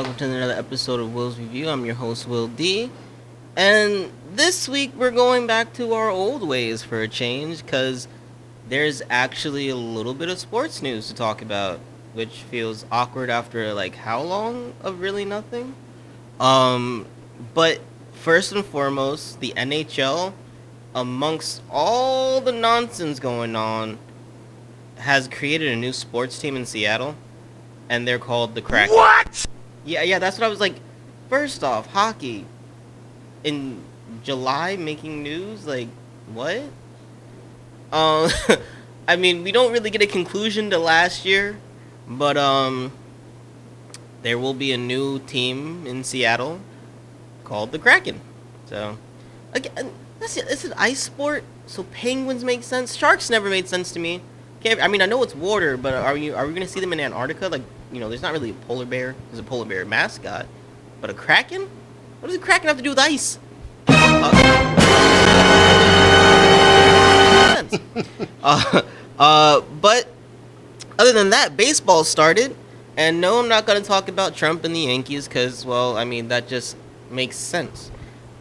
welcome to another episode of Will's Review. I'm your host, Will D. And this week we're going back to our old ways for a change, because there's actually a little bit of sports news to talk about, which feels awkward after, like, how long of really nothing? But first and foremost, the NHL, amongst all the nonsense going on, has created a new sports team in Seattle, and they're called the Kraken. What? Yeah, that's what I was like. First off, hockey in July making news, like, what? I mean, we don't really get a conclusion to last year, but there will be a new team in Seattle called the Kraken. So, again, it's an ice sport, so penguins make sense. Sharks never made sense to me. I mean, I know it's water, but are we gonna see them in Antarctica? Like, there's not really a polar bear. There's a polar bear mascot, but a kraken? What does a kraken have to do with ice? But other than that, baseball started, and no, I'm not gonna talk about Trump and the Yankees, because, well, I mean, that just makes sense.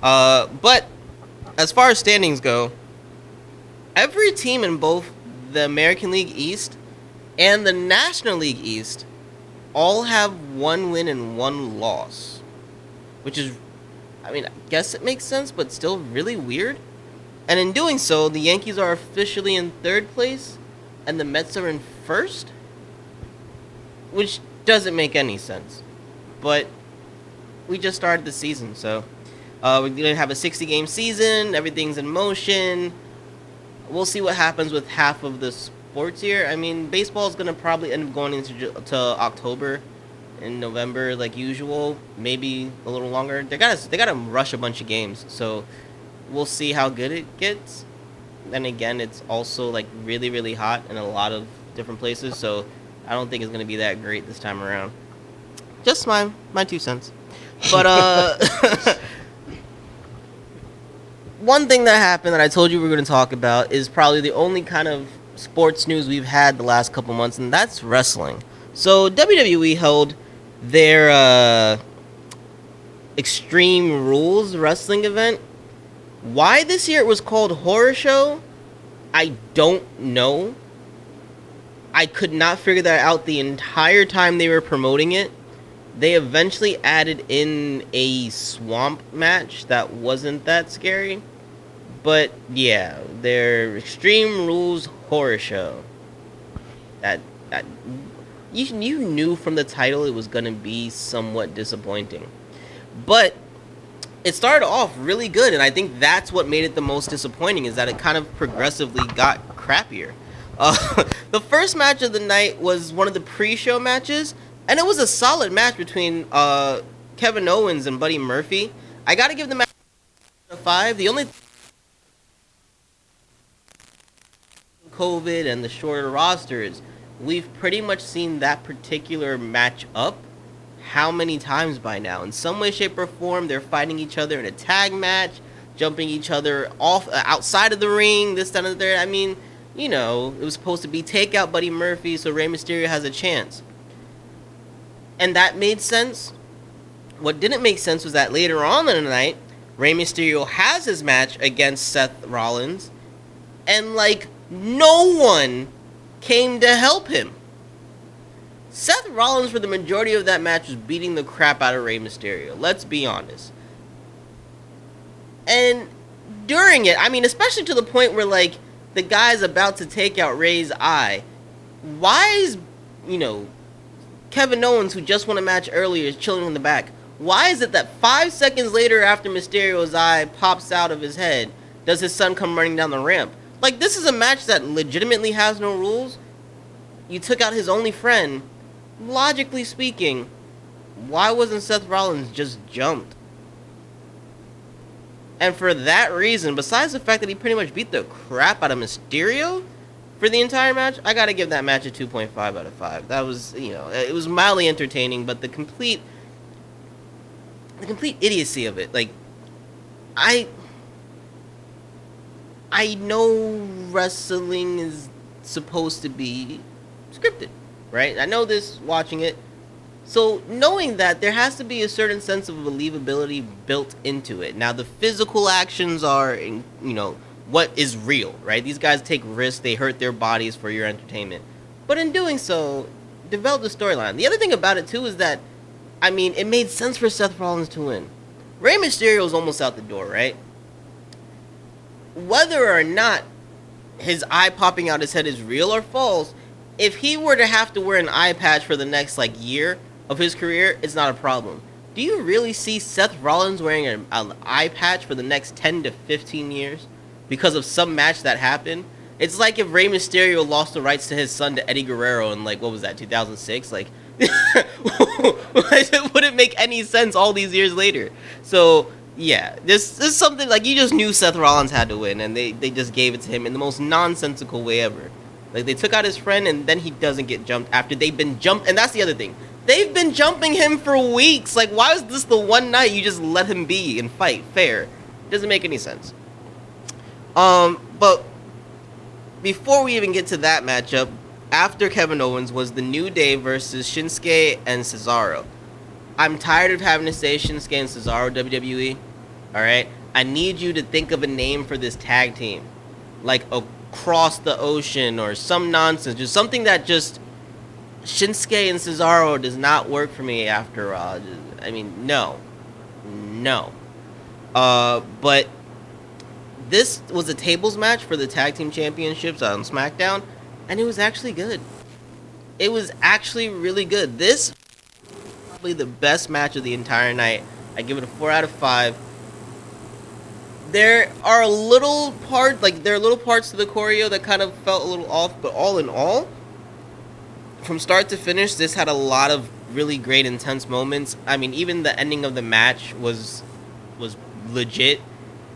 But as far as standings go, every team in both the American League East and the National League East all have one win and one loss, which is, I mean, I guess it makes sense, but still really weird. And in doing so, the Yankees are officially in third place and the Mets are in first, which doesn't make any sense. But we just started the season, so we're going to have a 60-game season. Everything's in motion. We'll see what happens with half of the sports here. I mean, baseball is going to probably end up going into October and November like usual, maybe a little longer. They got to rush a bunch of games, so we'll see how good it gets. Then again, it's also like really, really hot in a lot of different places, so I don't think it's going to be that great this time around. Just my 2 cents. But one thing that happened that I told you we were going to talk about is probably the only kind of sports news we've had the last couple months, and that's wrestling. So WWE held their Extreme Rules wrestling event. Why this year it was called Horror Show, I don't know. I could not figure that out the entire time they were promoting it. They eventually added in a swamp match that wasn't that scary. But yeah, their Extreme Rules Horror Show. That you knew from the title it was gonna be somewhat disappointing. But it started off really good, and I think that's what made it the most disappointing, is that it kind of progressively got crappier. The first match of the night was one of the pre-show matches, and it was a solid match between Kevin Owens and Buddy Murphy. I gotta give the match a 5. The only COVID and the shorter rosters, we've pretty much seen that particular match up how many times by now? In some way, shape, or form, they're fighting each other in a tag match, jumping each other off outside of the ring, this, that, and the third. I mean, it was supposed to be take out Buddy Murphy so Rey Mysterio has a chance. And that made sense. What didn't make sense was that later on in the night, Rey Mysterio has his match against Seth Rollins, and, like, no one came to help him. Seth Rollins, for the majority of that match, was beating the crap out of Rey Mysterio. Let's be honest. And during it, I mean, especially to the point where, like, the guy's about to take out Rey's eye, why is, Kevin Owens, who just won a match earlier, is chilling in the back? Why is it that 5 seconds later, after Mysterio's eye pops out of his head, does his son come running down the ramp? Like, this is a match that legitimately has no rules. You took out his only friend. Logically speaking, why wasn't Seth Rollins just jumped? And for that reason, besides the fact that he pretty much beat the crap out of Mysterio for the entire match, I gotta give that match a 2.5 out of 5. That was, it was mildly entertaining, but the complete idiocy of it, like, I know wrestling is supposed to be scripted, right? I know this watching it. So knowing that, there has to be a certain sense of believability built into it. Now the physical actions are, what is real, right? These guys take risks, they hurt their bodies for your entertainment. But in doing so, develop the storyline. The other thing about it too is that, it made sense for Seth Rollins to win. Rey Mysterio is almost out the door, right? Whether or not his eye popping out his head is real or false, if he were to have to wear an eye patch for the next year of his career, it's not a problem. Do you really see Seth Rollins wearing an eye patch for the next 10 to 15 years because of some match that happened? It's like if Rey Mysterio lost the rights to his son to Eddie Guerrero in, what was that, 2006? It wouldn't make any sense all these years later. So, yeah, this is something, you just knew Seth Rollins had to win, and they just gave it to him in the most nonsensical way ever. They took out his friend, and then he doesn't get jumped after they've been jumped. And that's the other thing. They've been jumping him for weeks. Why is this the one night you just let him be and fight fair? Doesn't make any sense. But before we even get to that matchup, after Kevin Owens was the New Day versus Shinsuke and Cesaro. I'm tired of having to say Shinsuke and Cesaro, WWE. Alright? I need you to think of a name for this tag team. Across the ocean or some nonsense. Just something that just Shinsuke and Cesaro does not work for me after Raw. No. But this was a tables match for the tag team championships on SmackDown, and it was actually good. It was actually really good. This was probably the best match of the entire night. I give it a 4 out of 5. There are little parts to the choreo that kind of felt a little off, but all in all, from start to finish, this had a lot of really great, intense moments. Even the ending of the match was legit.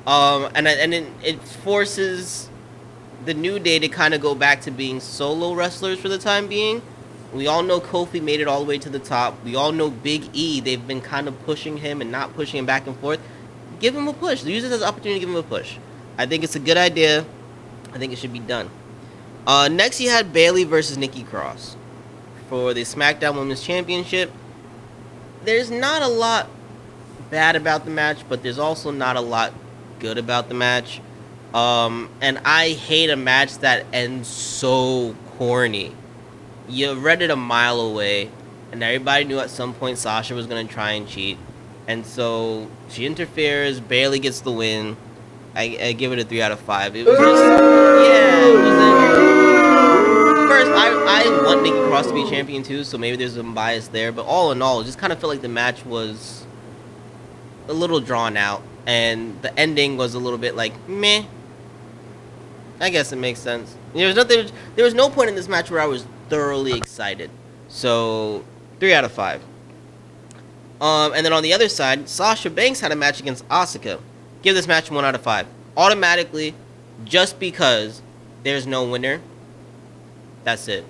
And it forces the New Day to kind of go back to being solo wrestlers for the time being. We all know Kofi made it all the way to the top. We all know Big E, they've been kind of pushing him and not pushing him back and forth. Give him a push. Use it as an opportunity to give him a push. I think it's a good idea. I think it should be done. Next, you had Bayley versus Nikki Cross for the SmackDown Women's Championship. There's not a lot bad about the match, but there's also not a lot good about the match. And I hate a match that ends so corny. You read it a mile away, and everybody knew at some point Sasha was going to try and cheat. And so she interferes, Bayley gets the win. I give it a 3 out of 5. It was just, it wasn't. First, I want Nikki Cross to be champion too, so maybe there's some bias there. But all in all, it just kind of felt like the match was a little drawn out, and the ending was a little bit meh. I guess it makes sense. There was no point in this match where I was thoroughly excited. So 3 out of 5. And then on the other side, Sasha Banks had a match against Asuka. Give this match 1 out of 5. Automatically, just because there's no winner. That's it.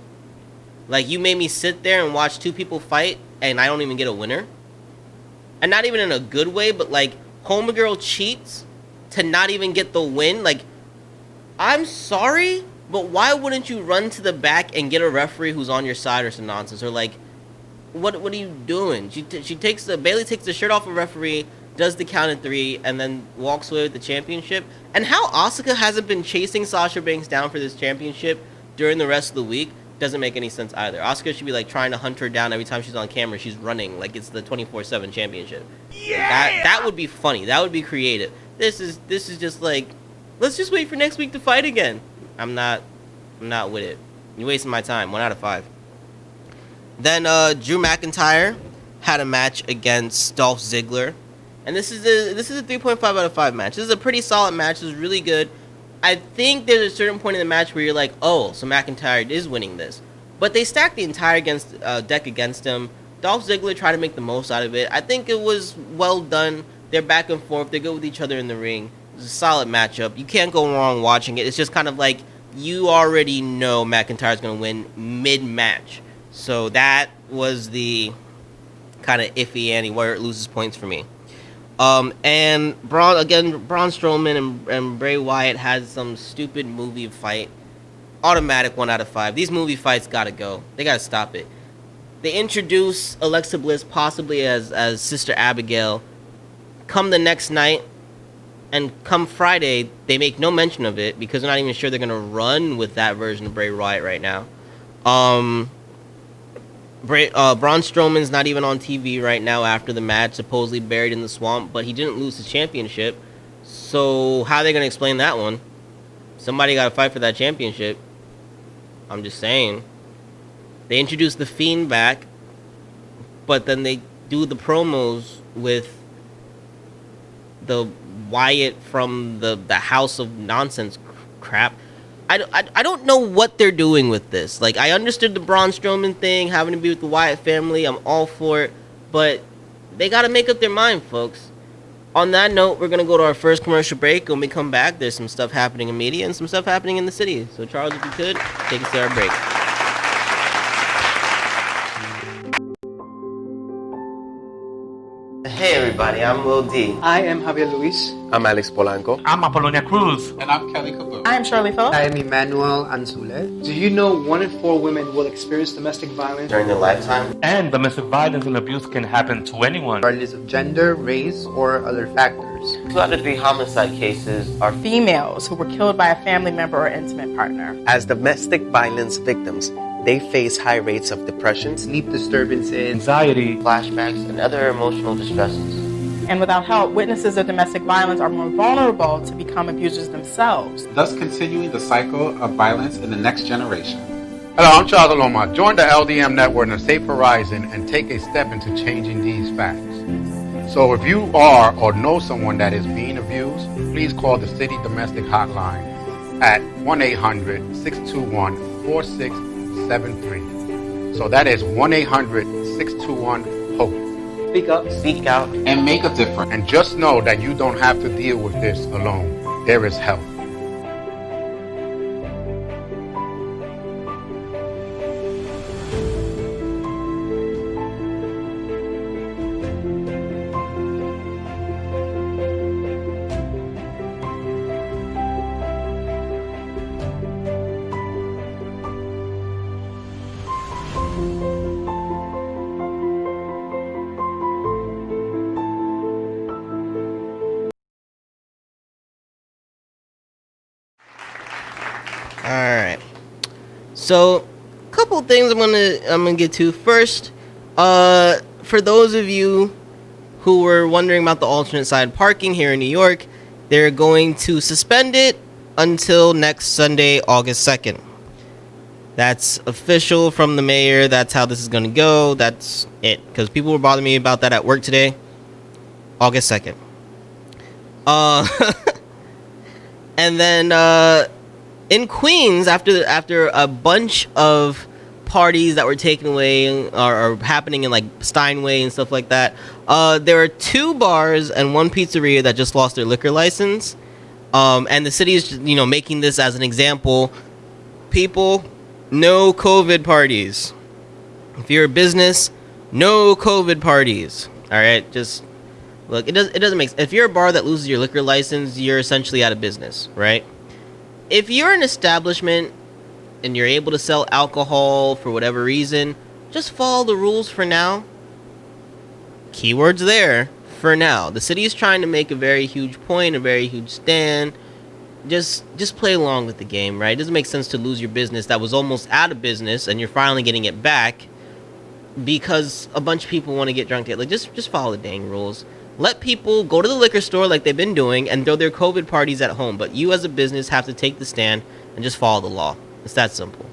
You made me sit there and watch two people fight, and I don't even get a winner. And not even in a good way, but homegirl cheats to not even get the win. I'm sorry, but why wouldn't you run to the back and get a referee who's on your side or some nonsense? Or what are you doing? Bayley takes the shirt off a referee, does the count of 3, and then walks away with the championship. And how Asuka hasn't been chasing Sasha Banks down for this championship during the rest of the week doesn't make any sense either. Asuka should be trying to hunt her down every time she's on camera. She's running like it's the 24/7 championship. Yeah! That would be funny. That would be creative. This is just let's just wait for next week to fight again. I'm not with it. You're wasting my time. 1 out of 5. Then Drew McIntyre had a match against Dolph Ziggler, and this is a 3.5 out of 5 match. This is a pretty solid match. This is really good. I think there's a certain point in the match where you're oh, so McIntyre is winning this, but they stacked the entire deck against him. Dolph Ziggler tried to make the most out of it. I think it was well done. They're back and forth. They're good with each other in the ring. It's a solid matchup. You can't go wrong watching it. It's just kind of you already know McIntyre's going to win mid-match. So that was the kind of iffy Annie where it loses points for me. And Braun Strowman and Bray Wyatt had some stupid movie fight. Automatic 1 out of 5. These movie fights gotta go. They gotta stop it. They introduce Alexa Bliss possibly as Sister Abigail. Come the next night, and come Friday, they make no mention of it because they're not even sure they're gonna run with that version of Bray Wyatt right now. Braun Strowman's not even on TV right now after the match, supposedly buried in the swamp, but he didn't lose his championship. So how are they gonna explain that one? Somebody got to fight for that championship. I'm just saying. They introduced The Fiend back, but then they do the promos with the Wyatt from the House of Nonsense crap. I don't know what they're doing with this. Like, I understood the Braun Strowman thing, having to be with the Wyatt family. I'm all for it. But they got to make up their mind, folks. On that note, we're going to go to our first commercial break. When we come back, there's some stuff happening in media and some stuff happening in the city. So, Charles, if you could, take us to our break. Hey everybody, I'm Lil D. I am Javier Luis. I'm Alex Polanco. I'm Apollonia Cruz. And I'm Kelly Kaboo. I am Shirley Phillips. I am Emmanuel Anzule. Do you know 1 in 4 women will experience domestic violence During their lifetime? And domestic violence and abuse can happen to anyone, regardless of gender, race, or other factors? 2 out of 3 homicide cases are Females who were killed by a family member or intimate partner. As domestic violence victims, they face high rates of depression, Sleep disturbances, anxiety, flashbacks, and other emotional distresses. And without help, witnesses of domestic violence are more vulnerable to become abusers themselves. Thus continuing the cycle of violence in the next generation. Hello, I'm Charles Laloma. Join the LDM Network and Safe Horizon and take a step into changing these facts. So if you are or know someone that is being abused, please call the City Domestic Hotline at 1-800-621-4673. So that is 1-800-621-HOPE. speak up, Speak out. And make a difference. And just know that you don't have to deal with this alone. There is help. Alright. So, a couple things I'm gonna get to. First, for those of you who were wondering about the alternate side parking here in New York, they're going to suspend it until next Sunday, August 2nd. That's official from the mayor. That's how this is gonna go. That's it. Because people were bothering me about that at work today. August 2nd. And then, in Queens, after a bunch of parties that were taken away or happening in like Steinway and stuff like that, there are 2 bars and 1 pizzeria that just lost their liquor license. And the city is, making this as an example. People, no COVID parties. If you're a business, no COVID parties. All right, just look. It doesn't make sense. If you're a bar that loses your liquor license, you're essentially out of business, right? If you're an establishment and you're able to sell alcohol for whatever reason, just follow the rules for now. Keywords there, for now. The city is trying to make a very huge point, a very huge stand. Just play along with the game, right? It doesn't make sense to lose your business that was almost out of business and you're finally getting it back because a bunch of people want to get drunk. Like, just follow the dang rules. Let people go to the liquor store like they've been doing and throw their COVID parties at home. But you as a business have to take the stand and just follow the law. It's that simple.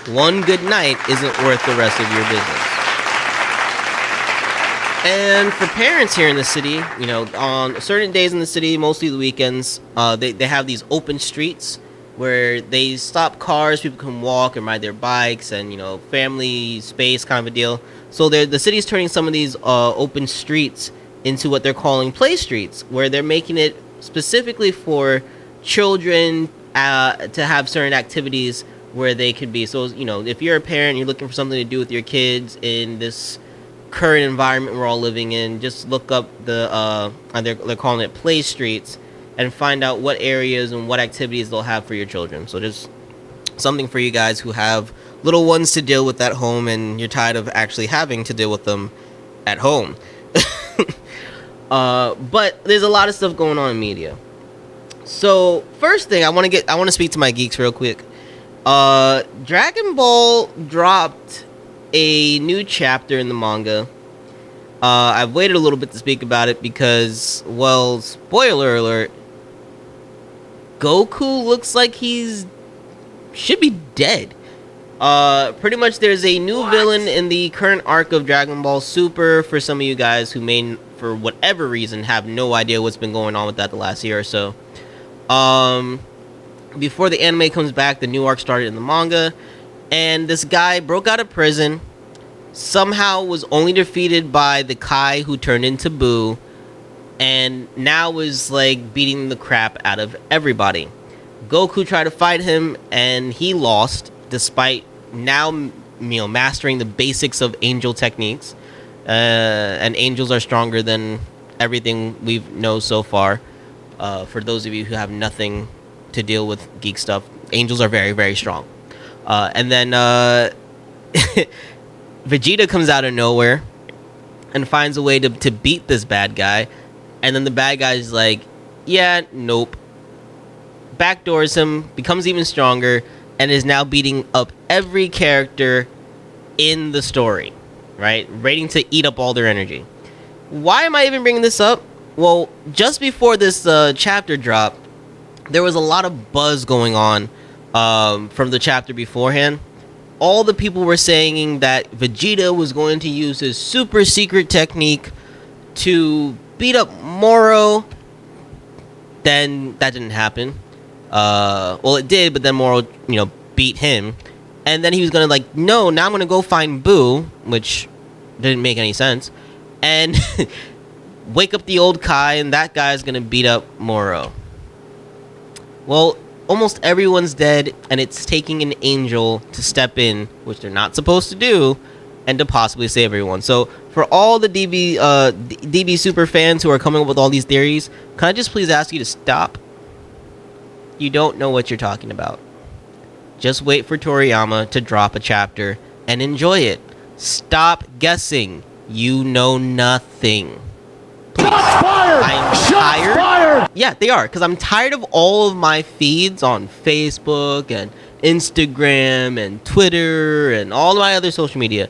One good night isn't worth the rest of your business. And for parents here in the city, on certain days in the city, mostly the weekends, they have these open streets where they stop cars, people can walk and ride their bikes and, family space kind of a deal. So the city's turning some of these open streets into what they're calling play streets, where they're making it specifically for children to have certain activities where they could be. So, if you're a parent, you're looking for something to do with your kids in this current environment we're all living in, just look up they're calling it play streets and find out what areas and what activities they'll have for your children. So just something for you guys who have little ones to deal with at home, and you're tired of actually having to deal with them at home. But there's a lot of stuff going on in media. So first thing I want to speak to my geeks real quick. Dragon Ball dropped a new chapter in the manga. I've waited a little bit to speak about it because, well, spoiler alert, Goku looks like should be dead. Pretty much there's a new villain in the current arc of Dragon Ball Super. For some of you guys who may, for whatever reason, have no idea what's been going on with that the last year or so. Before the anime comes back, the new arc started in the manga, and this guy broke out of prison, somehow was only defeated by the Kai who turned into Boo, and now is like beating the crap out of everybody. Goku tried to fight him, and he lost, despite now, mastering the basics of angel techniques. And angels are stronger than everything we've known so far. For those of you who have nothing to deal with geek stuff, angels are very, very strong. And then Vegeta comes out of nowhere and finds a way to beat this bad guy. And then the bad guy's like, yeah, nope. Backdoors him, becomes even stronger, and is now beating up every character in the story, right? Waiting to eat up all their energy. Why am I even bringing this up? Well, just before this chapter drop, there was a lot of buzz going on from the chapter beforehand. All the people were saying that Vegeta was going to use his super secret technique to beat up Moro. Then that didn't happen. Well, it did, but then Moro, beat him. And then he was gonna no, now I'm gonna go find Boo, which didn't make any sense, and wake up the old Kai, and that guy's gonna beat up Moro. Well, almost everyone's dead, and it's taking an angel to step in, which they're not supposed to do, and to possibly save everyone. So, for all the DB Super fans who are coming up with all these theories, can I just please ask you to stop? You don't know what you're talking about. Just wait for Toriyama to drop a chapter and enjoy it. Stop guessing. You know nothing. Please. I'm tired. Yeah, they are, because I'm tired of all of my feeds on Facebook and Instagram and Twitter and all my other social media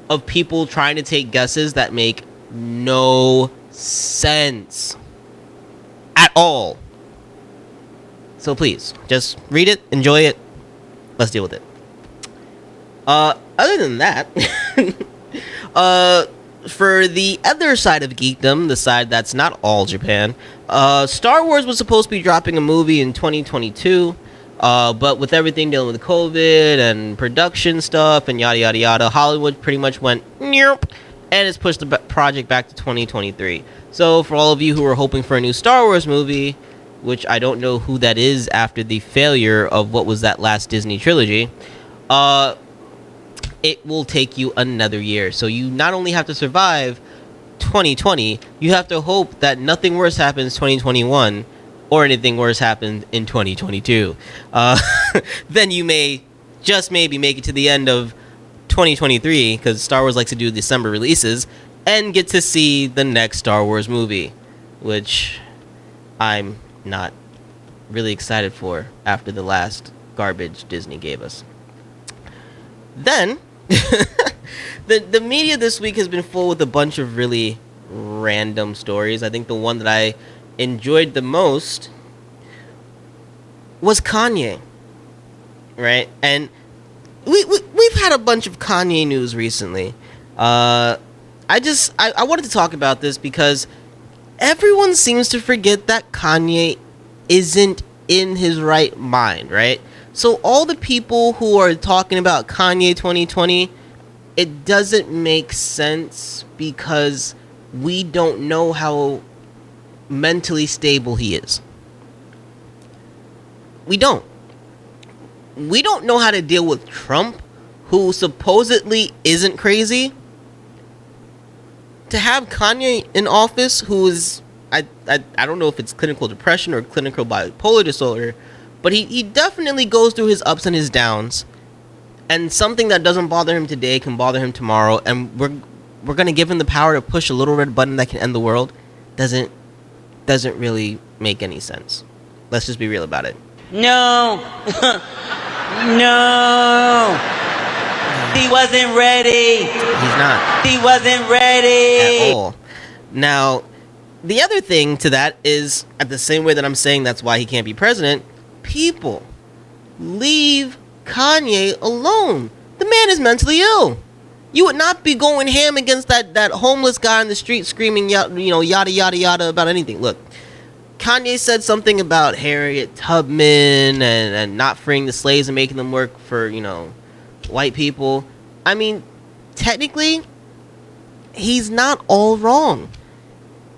of people trying to take guesses that make no sense at all. So please, just read it, enjoy it, let's deal with it. Other than that, for the other side of geekdom, the side that's not all Japan, Star Wars was supposed to be dropping a movie in 2022, but with everything dealing with COVID and production stuff and yada yada yada, Hollywood pretty much went nope, and it's pushed the project back to 2023. So for all of you who are hoping for a new Star Wars movie, which I don't know who that is after the failure of what was that last Disney trilogy, it will take you another year. So you not only have to survive 2020, you have to hope that nothing worse happens 2021 or anything worse happens in 2022. Then you may just maybe make it to the end of 2023, because Star Wars likes to do December releases, and get to see the next Star Wars movie, which I'm not really excited for after the last garbage Disney gave us. Then the media this week has been full with a bunch of really random stories. I think the one that I enjoyed the most was Kanye, right? And we've had a bunch of Kanye news recently. I wanted to talk about this because everyone seems to forget that Kanye isn't in his right mind, right? So all the people who are talking about Kanye 2020, it doesn't make sense because we don't know how mentally stable he is. We don't. We don't know how to deal with Trump, who supposedly isn't crazy. To have Kanye in office, who is, I don't know if it's clinical depression or clinical bipolar disorder, but he definitely goes through his ups and his downs. And something that doesn't bother him today can bother him tomorrow, and we're gonna give him the power to push a little red button that can end the world. Doesn't really make any sense. Let's just be real about it. No. No. He wasn't ready. He's not. He wasn't ready. At all. Now, the other thing to that is, at the same way that I'm saying that's why he can't be president, people, leave Kanye alone. The man is mentally ill. You would not be going ham against that homeless guy on the street screaming, yada yada about anything. Look, Kanye said something about Harriet Tubman and not freeing the slaves and making them work for, white people. I mean, technically, he's not all wrong.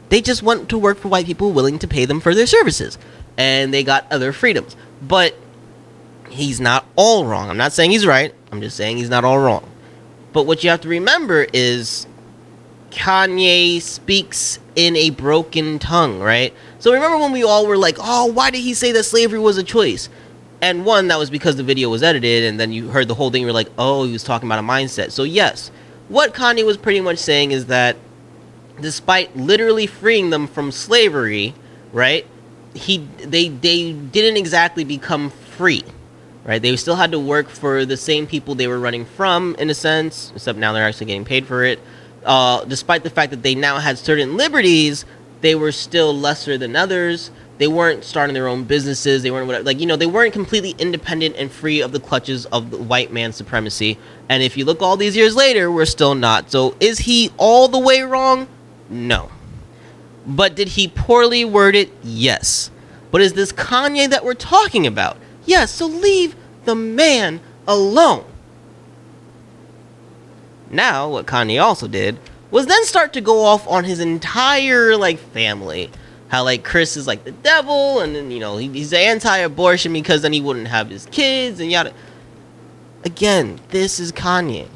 They just went to work for white people willing to pay them for their services. And they got other freedoms. But he's not all wrong. I'm not saying he's right. I'm just saying he's not all wrong. But what you have to remember is Kanye speaks in a broken tongue, right? So remember when we all were like, oh, why did he say that slavery was a choice? And one, that was because the video was edited, and then you heard the whole thing, you were like, oh, he was talking about a mindset. So yes, what Kanye was pretty much saying is that despite literally freeing them from slavery, right, they didn't exactly become free, right? They still had to work for the same people they were running from, in a sense, except now they're actually getting paid for it. Despite the fact that they now had certain liberties, they were still lesser than others. They weren't starting their own businesses. They weren't they weren't completely independent and free of the clutches of the white man's supremacy. And if you look all these years later, we're still not. So is he all the way wrong? No. But did he poorly word it? Yes. But is this Kanye that we're talking about? Yes. So leave the man alone. Now, what Kanye also did was then start to go off on his entire family. How Chris is the devil, and then he's anti-abortion because then he wouldn't have his kids and yada. Again, this is Kanye.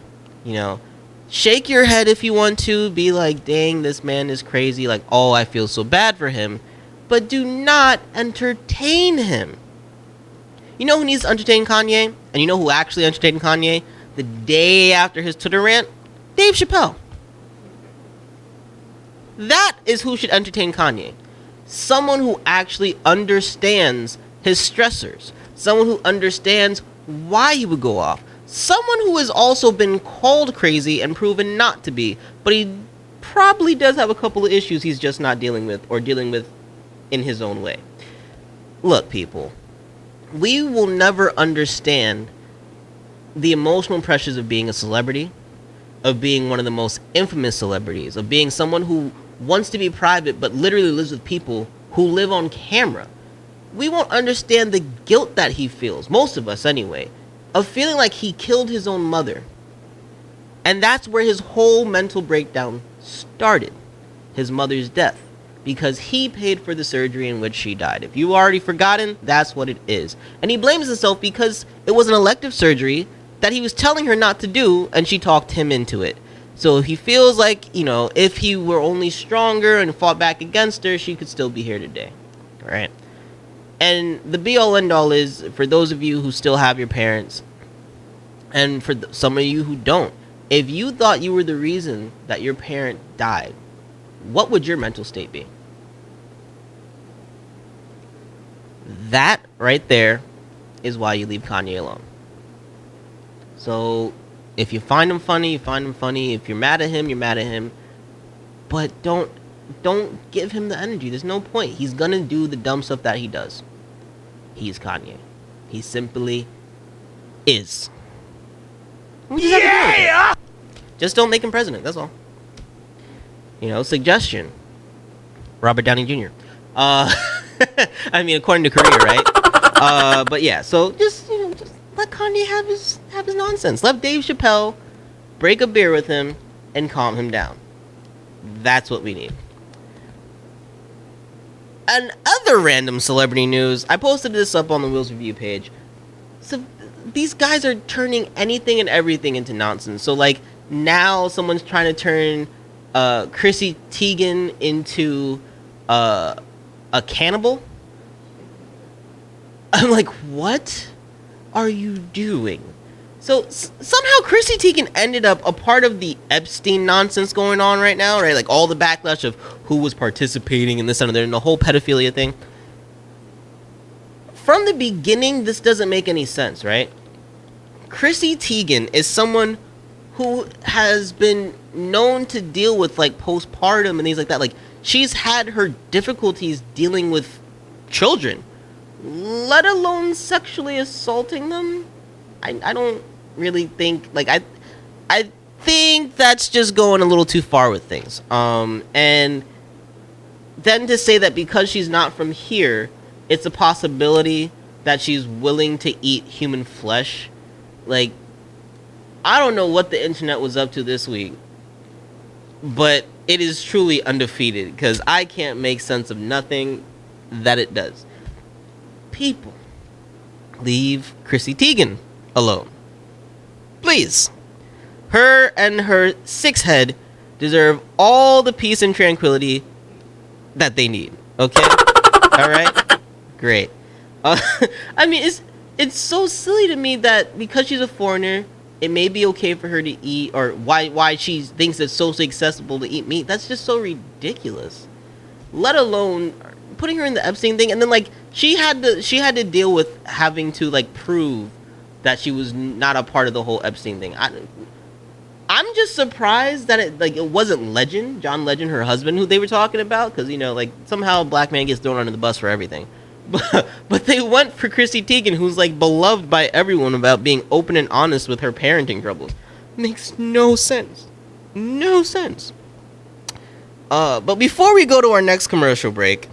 Shake your head if you want to, be like, dang, this man is crazy, oh, I feel so bad for him, but do not entertain him. You know who needs to entertain Kanye? And you know who actually entertained Kanye? The day after his Twitter rant? Dave Chappelle. That is who should entertain Kanye. Someone who actually understands his stressors. Someone who understands why he would go off. Someone who has also been called crazy and proven not to be. But he probably does have a couple of issues he's just not dealing with, or dealing with in his own way. Look, people. We will never understand the emotional pressures of being a celebrity, of being one of the most infamous celebrities, of being someone who wants to be private but literally lives with people who live on camera. We won't understand the guilt that he feels, most of us anyway, of feeling like he killed his own mother. And that's where his whole mental breakdown started, his mother's death, because he paid for the surgery in which she died. If you've already forgotten, that's what it is. And he blames himself because it was an elective surgery that he was telling her not to do, and she talked him into it. So he feels like, if he were only stronger and fought back against her, she could still be here today. All right? And the be-all, end-all is, for those of you who still have your parents, and for some of you who don't, if you thought you were the reason that your parent died, what would your mental state be? That right there is why you leave Kanye alone. So if you find him funny, you find him funny. If you're mad at him, you're mad at him. But don't give him the energy. There's no point. He's gonna do the dumb stuff that he does. He's Kanye. He simply is. Yeah! Just don't make him president. That's all. Suggestion. Robert Downey Jr. I mean, according to Korea, right? But yeah. So just let Kanye have his nonsense. Let Dave Chappelle break a beer with him and calm him down. That's what we need. And other random celebrity news, I posted this up on the Wheels Review page. So these guys are turning anything and everything into nonsense. So now someone's trying to turn Chrissy Teigen into a cannibal. I'm like, what are you doing? So somehow Chrissy Teigen ended up a part of the Epstein nonsense going on right now, right? Like all the backlash of who was participating in this and that, and the whole pedophilia thing. From the beginning, this doesn't make any sense, right? Chrissy Teigen is someone who has been known to deal with like postpartum and things like that. Like she's had her difficulties dealing with children, let alone sexually assaulting them. I don't really think like I think that's just going a little too far with things. And then to say that because she's not from here, it's a possibility that she's willing to eat human flesh. Like, I don't know what the internet was up to this week, but it is truly undefeated because I can't make sense of nothing that it does. People, leave Chrissy Teigen alone. Please. Her and her six head deserve all the peace and tranquility that they need. Okay? All right? Great. I mean, it's so silly to me that because she's a foreigner, it may be okay for her to eat, or why she thinks it's socially accessible to eat meat. That's just so ridiculous. Let alone putting her in the Epstein thing, and then like she had to deal with having to like prove that she was not a part of the whole Epstein thing. I'm just surprised that it wasn't John Legend, her husband, who they were talking about, because like somehow a black man gets thrown under the bus for everything. But they went for Chrissy Teigen, who's like beloved by everyone about being open and honest with her parenting troubles. Makes no sense. No sense. But before we go to our next commercial break,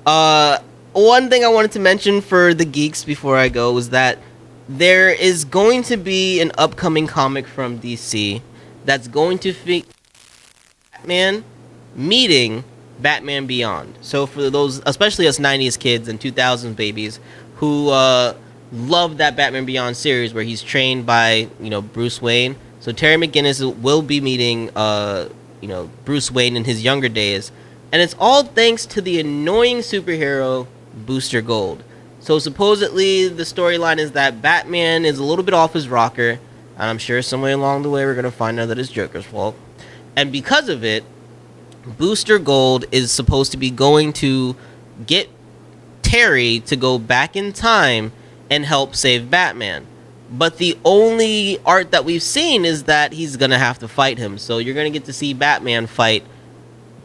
one thing I wanted to mention for the geeks before I go was that there is going to be an upcoming comic from DC that's going to feature Batman meeting Batman Beyond. So for those, especially us 90s kids and 2000s babies who love that Batman Beyond series where he's trained by, Bruce Wayne. So Terry McGinnis will be meeting, Bruce Wayne in his younger days. And it's all thanks to the annoying superhero Booster Gold. So supposedly the storyline is that Batman is a little bit off his rocker, and I'm sure somewhere along the way we're going to find out that it's Joker's fault. And because of it, Booster Gold is supposed to be going to get Terry to go back in time and help save Batman. But the only art that we've seen is that he's going to have to fight him. So you're going to get to see Batman fight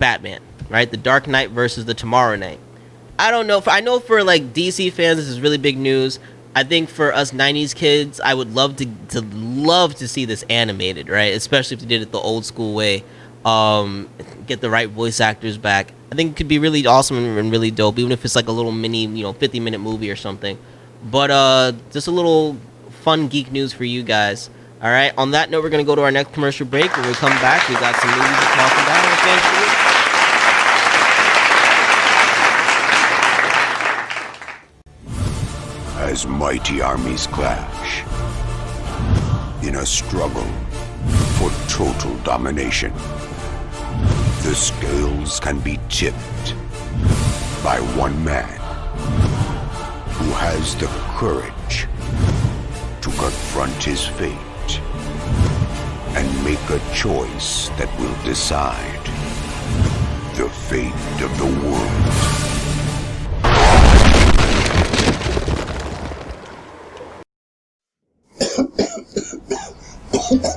Batman, right? The Dark Knight versus the Tomorrow Knight. I don't know. I know for like DC fans, this is really big news. I think for us 90s kids, I would love to see this animated, right? Especially if they did it the old school way. Get the right voice actors back. I think it could be really awesome and really dope, even if it's like a little mini, 50-minute movie or something. But just a little fun geek news for you guys. All right. On that note, we're gonna go to our next commercial break. When we come back, we got some movies to talk about. As mighty armies clash in a struggle for total domination, the scales can be tipped by one man who has the courage to confront his fate and make a choice that will decide the fate of the world.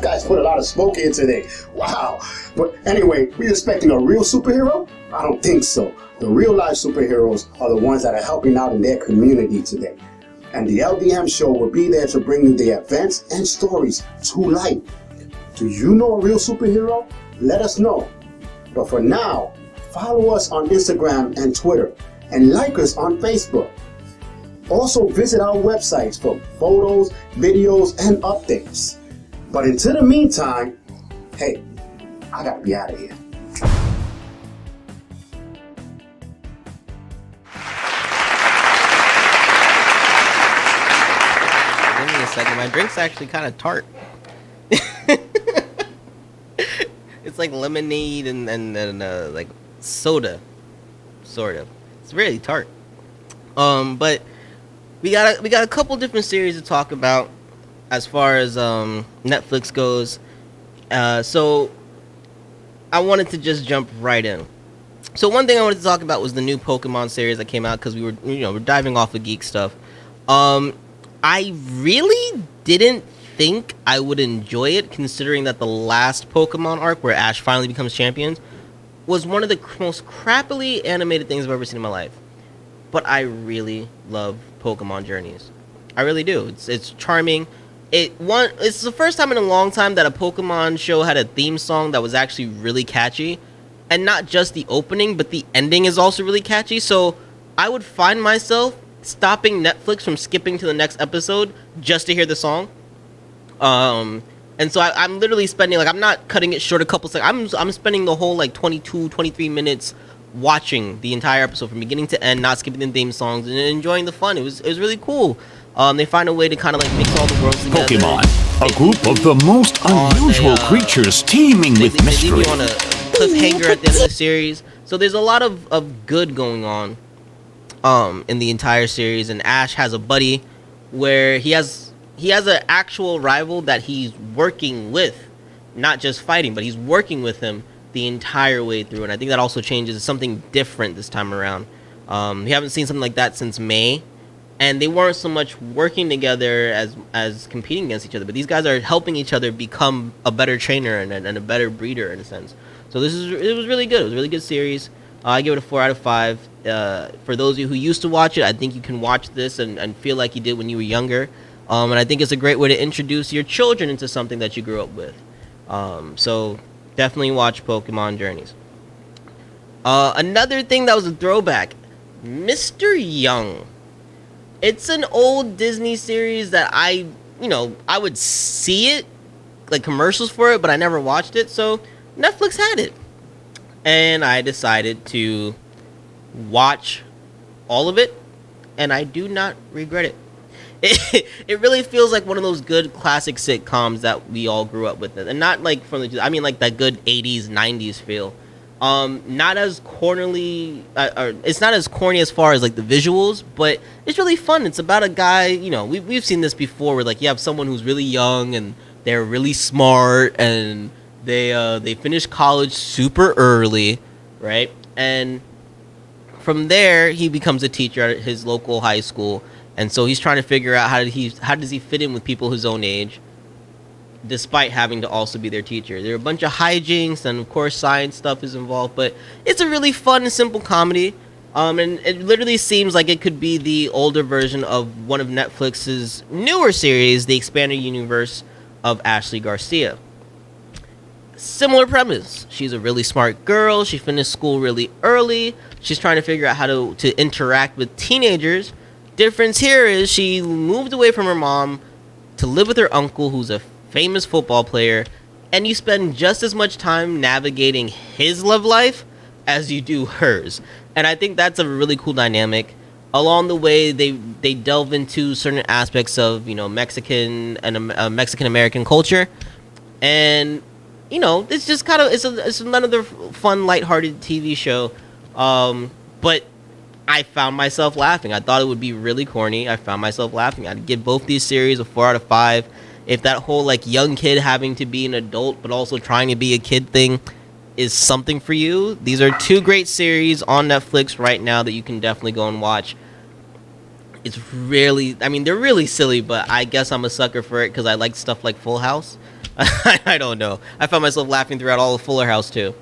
Guys put a lot of smoke in today. Wow. But anyway, we expecting a real superhero? I don't think so. The real life superheroes are the ones that are helping out in their community today. And the LDM show will be there to bring you the events and stories to life. Do you know a real superhero? Let us know. But for now, follow us on Instagram and Twitter and like us on Facebook. Also visit our websites for photos, videos, and updates. But until the meantime, hey, I gotta be out of here. Give me a second. My drink's actually kind of tart. It's like lemonade and like soda, sort of. It's really tart. But we got a couple different series to talk about. as far as Netflix goes. So I wanted to just jump right in. So one thing I wanted to talk about was the new Pokemon series that came out, because we're diving off of geek stuff. I really didn't think I would enjoy it, considering that the last Pokemon arc, where Ash finally becomes champion, was one of the most crappily animated things I've ever seen in my life. But I really love Pokemon Journeys. I really do. It's charming. It's the first time in a long time that a Pokemon show had a theme song that was actually really catchy. And not just the opening, but the ending is also really catchy. So I would find myself stopping Netflix from skipping to the next episode just to hear the song. And so I'm literally spending, like, I'm not cutting it short a couple seconds. I'm spending the whole, like, 22, 23 minutes watching the entire episode from beginning to end, not skipping the theme songs, and enjoying the fun. It was really cool. They find a way to kind of, like, mix all the worlds together. Pokemon, a group of the most unusual creatures teeming with mystery. They leave you on a cliffhanger at the end of the series. So there's a lot of good going on in the entire series. And Ash has a buddy where he has an actual rival that he's working with, not just fighting, but he's working with him the entire way through. And I think that also changes. It's something different this time around. We haven't seen something like that since May. And they weren't so much working together as competing against each other, but these guys are helping each other become a better trainer and a better breeder in a sense. So it was really good. It was a really good series. I give it a 4 out of 5. For those of you who used to watch it, I think you can watch this and feel like you did when you were younger. And I think it's a great way to introduce your children into something that you grew up with. So definitely watch Pokemon Journeys. Another thing that was a throwback, Mr. Young. It's an old Disney series that I would see it, like commercials for it, but I never watched it. So Netflix had it. And I decided to watch all of it, and I do not regret it. It really feels like one of those good classic sitcoms that we all grew up with. And not like like that good 80s, 90s feel. Not as cornily, or it's not as corny as far as like the visuals, but it's really fun. It's about a guy, we've seen this before, where like you have someone who's really young and they're really smart and they finish college super early, right? And from there he becomes a teacher at his local high school, and so he's trying to figure out how does he fit in with people his own age, despite having to also be their teacher. There are a bunch of hijinks, and of course science stuff is involved, but it's a really fun and simple comedy. And it literally seems like it could be the older version of one of Netflix's newer series, the expanded universe of Ashley Garcia. Similar premise. She's a really smart girl. She finished school really early. She's trying to figure out how to interact with teenagers. Difference here is she moved away from her mom to live with her uncle, who's a famous football player, and you spend just as much time navigating his love life as you do hers. And I think that's a really cool dynamic. Along the way, they delve into certain aspects of Mexican and Mexican American culture, and it's just kind of it's another fun, lighthearted TV show. But I found myself laughing. I thought it would be really corny. I found myself laughing. I'd give both these series a 4 out of 5. If that whole like young kid having to be an adult but also trying to be a kid thing is something for you, these are two great series on Netflix right now that you can definitely go and watch. It's really, they're really silly, but I guess I'm a sucker for it because I like stuff like Full House. I don't know. I found myself laughing throughout all of Fuller House too.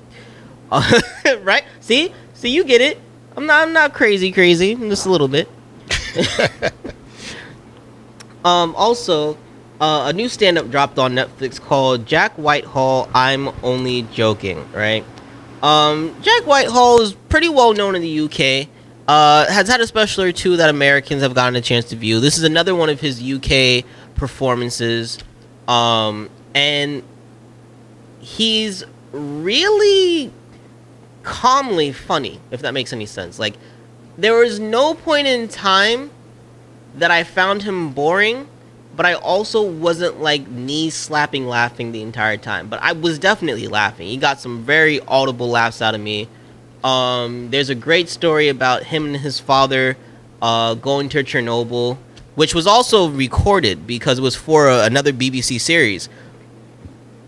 Right? See, you get it. I'm not crazy. I'm just a little bit. Also, a new stand-up dropped on Netflix called Jack Whitehall, I'm Only Joking, right? Jack Whitehall is pretty well known in the UK. Has had a special or two that Americans have gotten a chance to view. This is another one of his UK performances. And he's really calmly funny, if that makes any sense. Like, there was no point in time that I found him boring, but I also wasn't like knee slapping laughing the entire time. But I was definitely laughing. He got some very audible laughs out of me. There's a great story about him and his father going to Chernobyl which was also recorded because it was for another BBC series.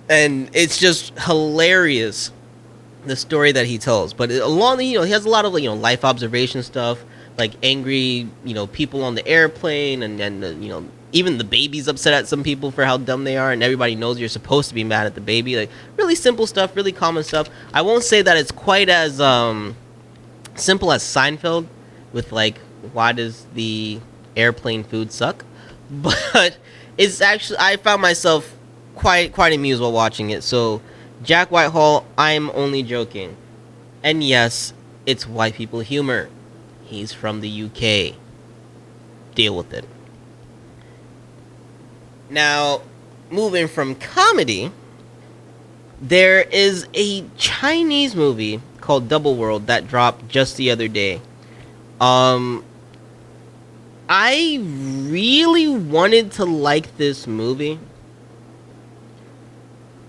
And it's just hilarious, the story that he tells. But along the, he has a lot of life observation stuff, like angry people on the airplane, and even the baby's upset at some people for how dumb they are, and everybody knows you're supposed to be mad at the baby. Like, really simple stuff, really common stuff. I won't say that it's quite as simple as Seinfeld with like, why does the airplane food suck? But it's actually, I found myself quite amused while watching it. So Jack Whitehall, I'm only joking. And yes, it's white people humor. He's from the UK. Deal with it. Now, moving from comedy, there is a Chinese movie called Double World that dropped just the other day. I really wanted to like this movie.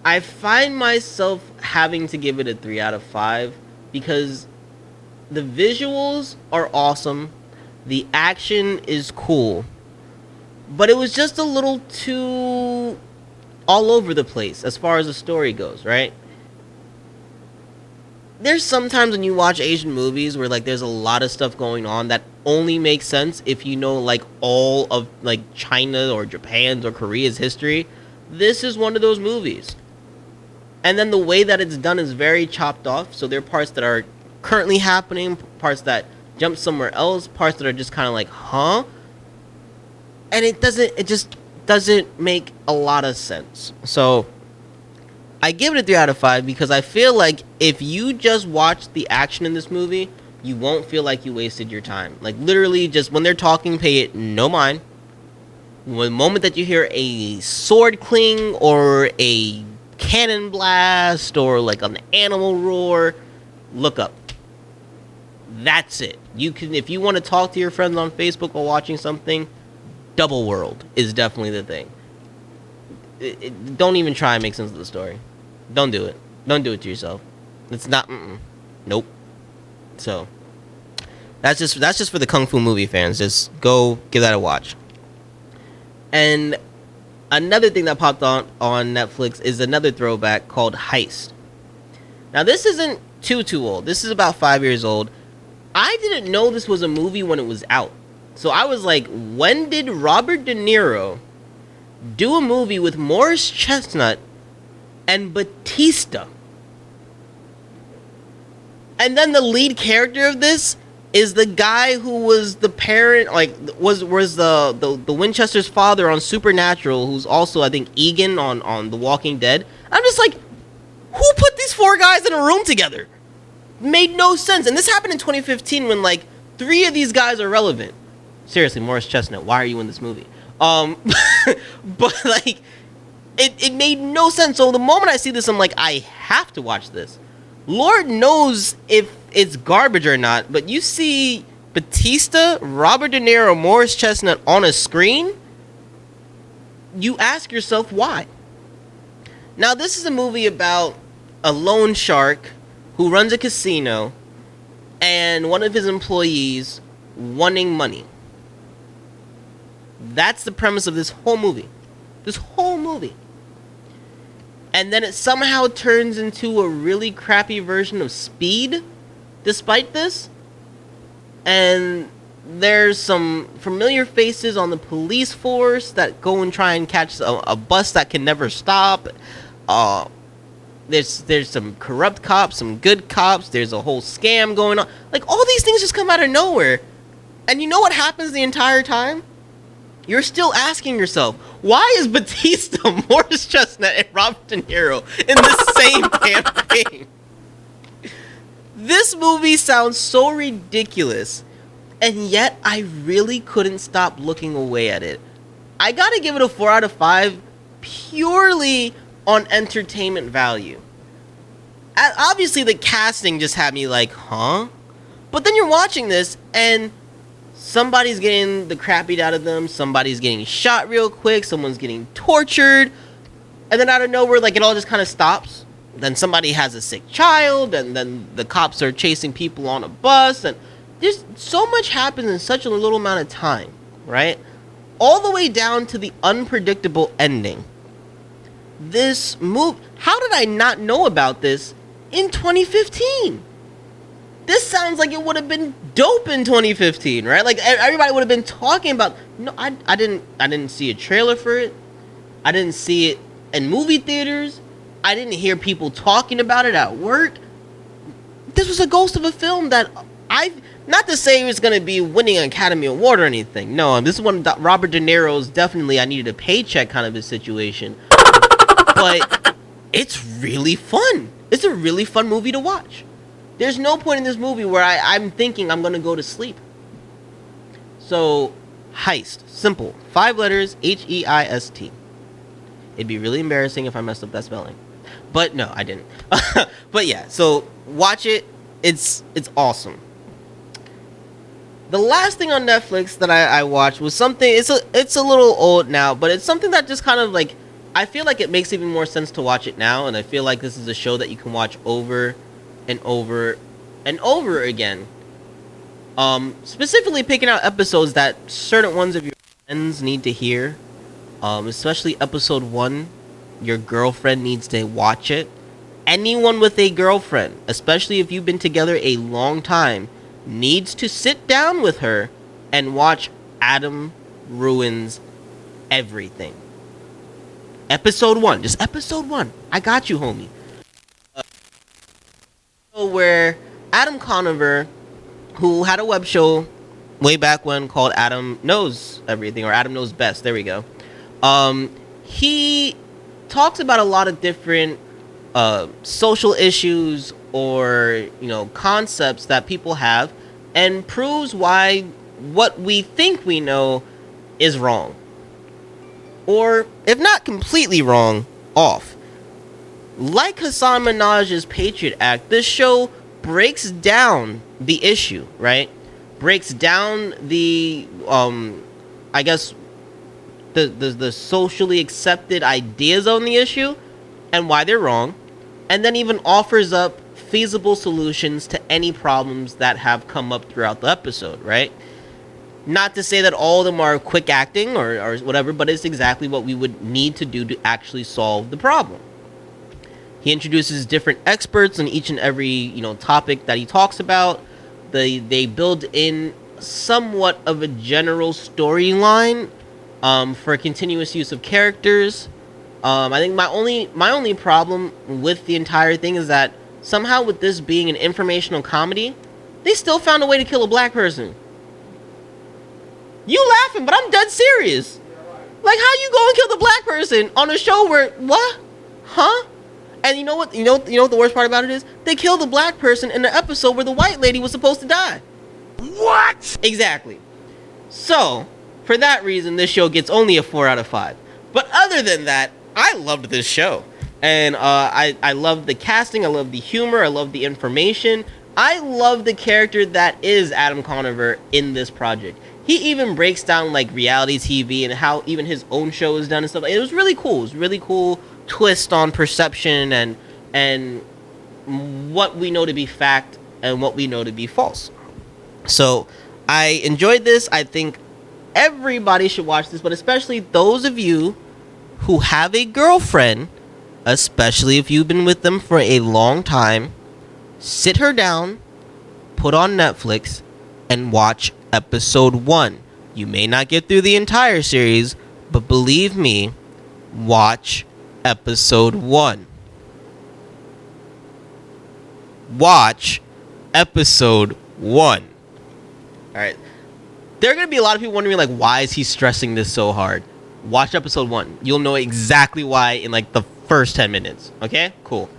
I find myself having to give it a 3 out of 5 because the visuals are awesome, the action is cool, but it was just a little too all over the place as far as the story goes, right? There's sometimes when you watch Asian movies where like there's a lot of stuff going on that only makes sense if you know like all of like China or Japan's or Korea's history. This is one of those movies. And then the way that it's done is very chopped off. So there are parts that are currently happening, parts that jump somewhere else, parts that are just kind of like, huh? And it just doesn't make a lot of sense. So I give it a 3 out of 5 because I feel like if you just watch the action in this movie, you won't feel like you wasted your time. Like literally just when they're talking, pay it no mind. The moment that you hear a sword cling or a cannon blast or like an animal roar, look up. That's it. You can, if you want to talk to your friends on Facebook while watching something, Double World is definitely the thing. Don't even try and make sense of the story. Don't do it. Don't do it to yourself. It's not. Nope. So that's just for the kung fu movie fans. Just go give that a watch. And another thing that popped on Netflix is another throwback called Heist. Now this isn't too old. This is about 5 years old. I didn't know this was a movie when it was out. So I was like, when did Robert De Niro do a movie with Morris Chestnut and Batista? And then the lead character of this is the guy who was the parent, like was the Winchester's father on Supernatural, who's also I think Egan on The Walking Dead. I'm just like, who put these 4 guys in a room together? Made no sense. And this happened in 2015 when like 3 of these guys are relevant. Seriously, Morris Chestnut, why are you in this movie? But like it made no sense. So the moment I see this, I'm like, I have to watch this. Lord knows if it's garbage or not, but you see Batista, Robert De Niro, Morris Chestnut on a screen, you ask yourself why. Now, this is a movie about a loan shark who runs a casino and one of his employees wanting money. That's the premise of this whole movie. This whole movie. And then it somehow turns into a really crappy version of Speed, despite this. And there's some familiar faces on the police force that go and try and catch a bus that can never stop. There's some corrupt cops, some good cops. There's a whole scam going on. Like, all these things just come out of nowhere. And you know what happens the entire time? You're still asking yourself, why is Batista, Morris Chestnut, and Robert De Niro in the same campaign? This movie sounds so ridiculous, and yet I really couldn't stop looking away at it. I gotta give it a 4 out of 5 purely on entertainment value. Obviously, the casting just had me like, huh? But then you're watching this, and somebody's getting the crap beat out of them. Somebody's getting shot real quick. Someone's getting tortured. And then out of nowhere, like, it all just kind of stops. Then somebody has a sick child. And then the cops are chasing people on a bus. And there's so much happens in such a little amount of time, right? all the way down to the unpredictable ending. This movie, how did I not know about this in 2015? This sounds like it would have been dope in 2015, right? Like everybody would have been talking about. No, I didn't see a trailer for it. I didn't see it in movie theaters. I didn't hear people talking about it at work. This was a ghost of a film that not to say it's going to be winning an Academy Award or anything. No, this is one of Robert De Niro's definitely I needed a paycheck kind of a situation. But it's really fun. It's a really fun movie to watch. There's no point in this movie where I'm thinking I'm going to go to sleep. So, Heist. Simple. 5 letters, Heist. It'd be really embarrassing if I messed up that spelling. But no, I didn't. But yeah, so watch it. It's awesome. The last thing on Netflix that I watched was something, it's a little old now, but it's something that just kind of like, I feel like it makes even more sense to watch it now, and I feel like this is a show that you can watch over and over and over again. Specifically picking out episodes that certain ones of your friends need to hear. Especially episode 1, your girlfriend needs to watch it. Anyone with a girlfriend, especially if you've been together a long time, needs to sit down with her and watch Adam Ruins Everything. Episode 1, just episode 1. I got you, homie. Where Adam Conover, who had a web show way back when called Adam Knows Everything, or Adam Knows Best, there we go. He talks about a lot of different social issues or, concepts that people have, and proves why what we think we know is wrong. Or, if not completely wrong, off. Like Hassan Minaj's Patriot Act, this show breaks down the issue, right? Breaks down the, I guess, the socially accepted ideas on the issue and why they're wrong, and then even offers up feasible solutions to any problems that have come up throughout the episode, right? Not to say that all of them are quick acting or whatever, but it's exactly what we would need to do to actually solve the problem. He introduces different experts on each and every, topic that he talks about. They build in somewhat of a general storyline for continuous use of characters. I think my only problem with the entire thing is that somehow with this being an informational comedy, they still found a way to kill a black person. You laughing, but I'm dead serious. Like, how you go and kill the black person on a show where what? Huh? And you know what the worst part about it is? They killed the black person in the episode where the white lady was supposed to die. What? Exactly. So, for that reason, this show gets only a 4 out of 5. But other than that, I loved this show. And I love the casting, I love the humor, I love the information. I love the character that is Adam Conover in this project. He even breaks down like reality TV and how even his own show is done and stuff. It was really cool. It was really cool twist on perception and what we know to be fact and what we know to be false. So I enjoyed this. I think everybody should watch this, but especially those of you who have a girlfriend, especially if you've been with them for a long time, sit her down, put on Netflix, and watch episode 1. You may not get through the entire series, but believe me, watch episode 1. Watch episode 1. Alright. There are going to be a lot of people wondering, like, why is he stressing this so hard? Watch episode 1. You'll know exactly why in, like, the first 10 minutes. Okay? Cool.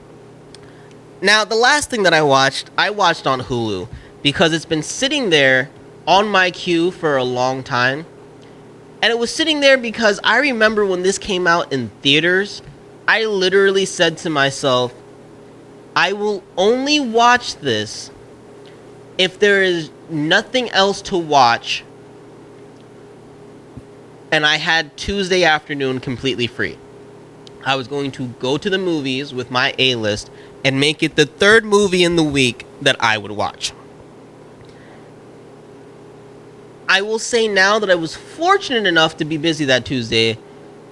Now, the last thing that I watched on Hulu because it's been sitting there on my queue for a long time. And it was sitting there because I remember when this came out in theaters, I literally said to myself, I will only watch this if there is nothing else to watch and I had Tuesday afternoon completely free. I was going to go to the movies with my A-list and make it the 3rd movie in the week that I would watch. I will say now that I was fortunate enough to be busy that Tuesday,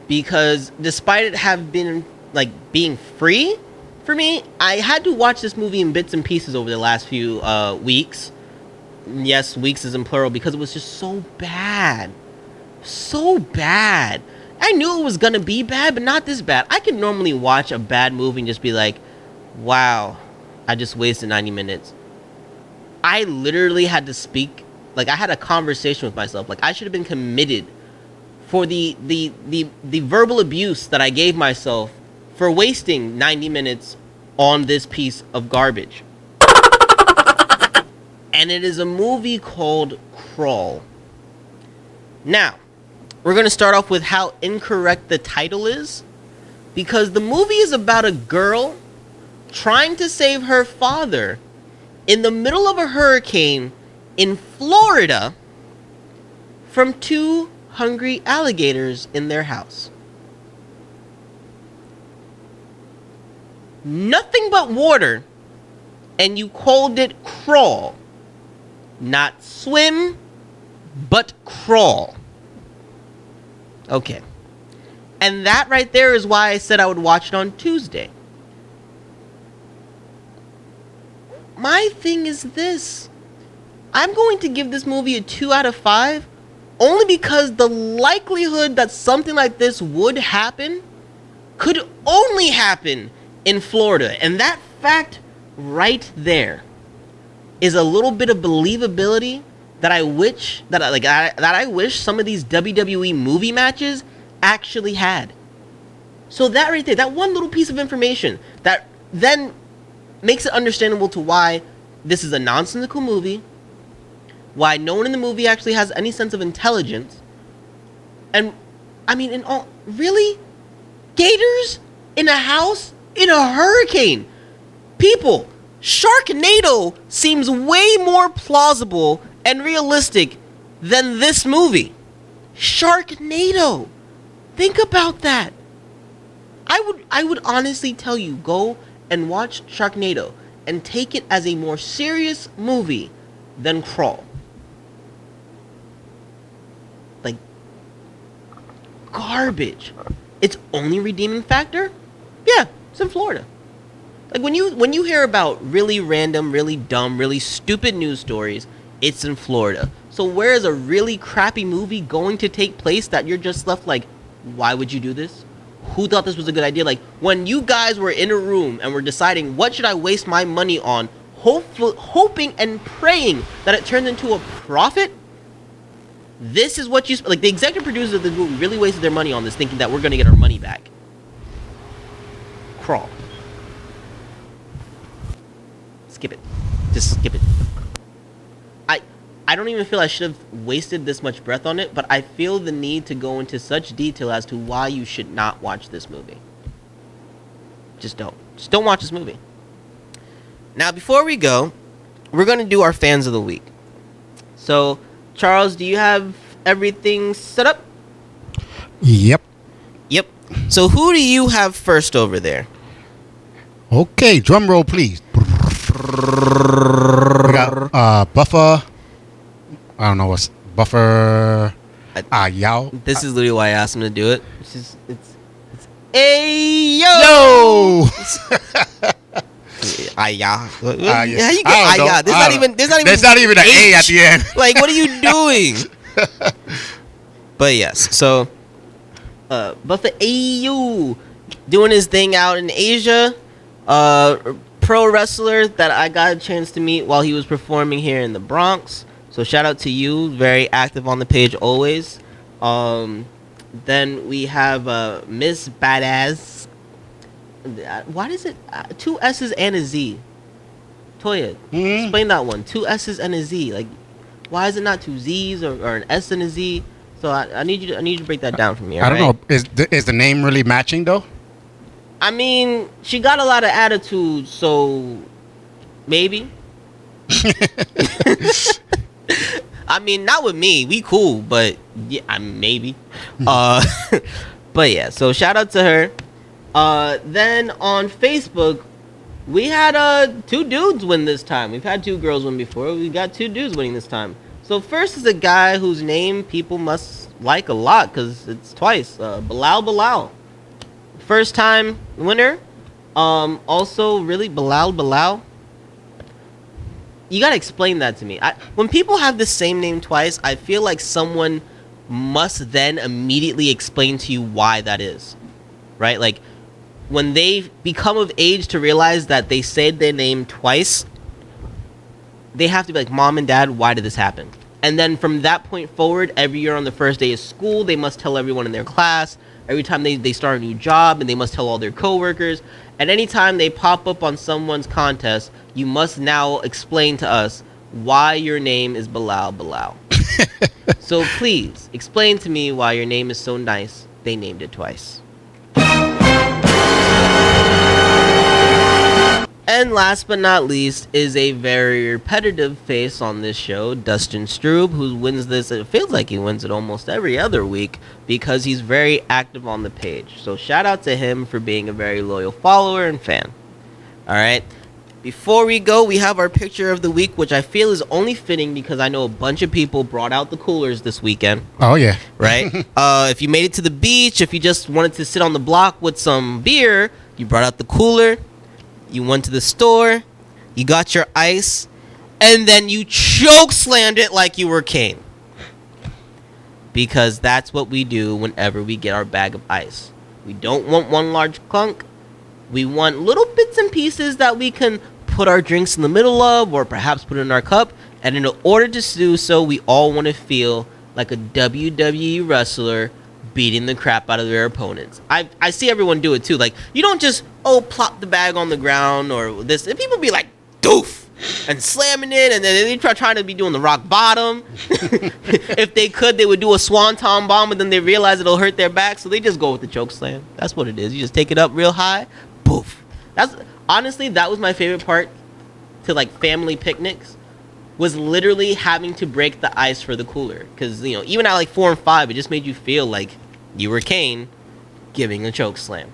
because despite it have been like being free for me, I had to watch this movie in bits and pieces over the last few weeks. Yes, weeks is in plural, because it was just so bad. So bad. I knew it was gonna be bad, but not this bad. I can normally watch a bad movie and just be like, wow, I just wasted 90 minutes. I literally had to speak, like I had a conversation with myself. Like I should have been committed for the verbal abuse that I gave myself for wasting 90 minutes on this piece of garbage. And it is a movie called Crawl. Now, we're going to start off with how incorrect the title is, because the movie is about a girl trying to save her father in the middle of a hurricane in Florida from 2 hungry alligators in their house. Nothing but water, and you called it Crawl. Not swim, but crawl. Okay. And that right there is why I said I would watch it on Tuesday. My thing is this. I'm going to give this movie a 2 out of 5, only because the likelihood that something like this would happen could only happen in Florida. And that fact right there is a little bit of believability that I wish that I wish some of these WWE movie matches actually had. So that right there, that one little piece of information that then makes it understandable to why this is a nonsensical movie, why no one in the movie actually has any sense of intelligence, and I mean, in all, really, gators in a house in a hurricane, people. Sharknado seems way more plausible and realistic than this movie. Sharknado. Think about that. I would honestly tell you, go and watch Sharknado and take it as a more serious movie than Crawl. Like, garbage. Its only redeeming factor? Yeah, it's in Florida. Like when you hear about really random, really dumb, really stupid news stories, it's in Florida. So where is a really crappy movie going to take place that you're just left like, why would you do this? Who thought this was a good idea? Like when you guys were in a room and were deciding what should I waste my money on, hoping and praying that it turns into a profit. This is what you like. The executive producers of the movie really wasted their money on this, thinking that we're going to get our money back. Crawl. Skip it. Just skip it. I don't even feel I should have wasted this much breath on it, but I feel the need to go into such detail as to why you should not watch this movie. Just don't. Just don't watch this movie. Now, before we go, we're going to do our fans of the week. So, Charles, do you have everything set up? Yep. Yep. So, who do you have first over there? Okay, drum roll, please. We got Buffer. I don't know what's Buffer. Yao. This is literally why I asked him to do it. It's hey yo. Yeah. How you get yeah? There's not even an A at the end. Like, what are you doing? But yes, so Buffer AU doing his thing out in Asia. Pro wrestler that I got a chance to meet while he was performing here in the Bronx. So shout out to you, very active on the page always. Then we have Miss Badass. Why is it 2 S's and a Z? Toya, explain that one. 2 S's and a Z. Like, why is it not 2 Z's or an S and a Z? So I need you to break that down for me. I don't know. Is the name really matching though? I mean, she got a lot of attitude, so maybe. I mean, not with me. We cool, but yeah, maybe. But yeah, so shout out to her. Then on Facebook, we had 2 dudes win this time. We've had 2 girls win before. We got 2 dudes winning this time. So first is a guy whose name people must like a lot because it's twice. Bilal. First time winner. Also really Bilal. You gotta explain that to me. When people have the same name twice, I feel like someone must then immediately explain to you why that is. Right? Like, when they become of age to realize that they said their name twice, they have to be like, Mom and Dad, why did this happen? And then from that point forward, every year on the first day of school, they must tell everyone in their class. Every time they start a new job, and they must tell all their coworkers. And anytime they pop up on someone's contest, you must now explain to us why your name is Bilal. So please, explain to me why your name is so nice, they named it twice. And last but not least is a very repetitive face on this show, Dustin Strube, who wins this. It feels like he wins it almost every other week because he's very active on the page. So shout out to him for being a very loyal follower and fan. All right. Before we go, we have our picture of the week, which I feel is only fitting because I know a bunch of people brought out the coolers this weekend. Oh, yeah. Right? If you made it to the beach, if you just wanted to sit on the block with some beer, you brought out the cooler. You went to the store, you got your ice, and then you choke slammed it like you were Kane. Because that's what we do whenever we get our bag of ice. We don't want one large clunk. We want little bits and pieces that we can put our drinks in the middle of, or perhaps put in our cup. And in order to do so, we all want to feel like a WWE wrestler beating the crap out of their opponents. I see everyone do it too. Like, you don't just plop the bag on the ground or this, and people be like doof and slamming it, and then they trying to be doing the rock bottom. If they could, they would do a swanton bomb, but then they realize it'll hurt their back, so they just go with the choke slam. That's what it is. You just take it up real high, poof. That's honestly, that was my favorite part to like family picnics, was literally having to break the ice for the cooler. Because, you know, even at like 4 and 5, it just made you feel like you were Kane giving a choke slam.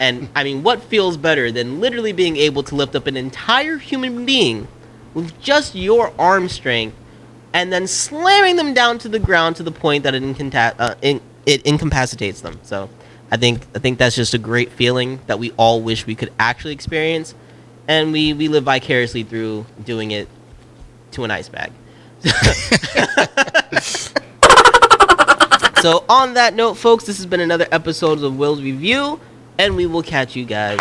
And, I mean, what feels better than literally being able to lift up an entire human being with just your arm strength and then slamming them down to the ground to the point that it incapacitates them. So I think that's just a great feeling that we all wish we could actually experience. And we live vicariously through doing it to an ice bag. So on that note, folks, this has been another episode of Will's Review, and we will catch you guys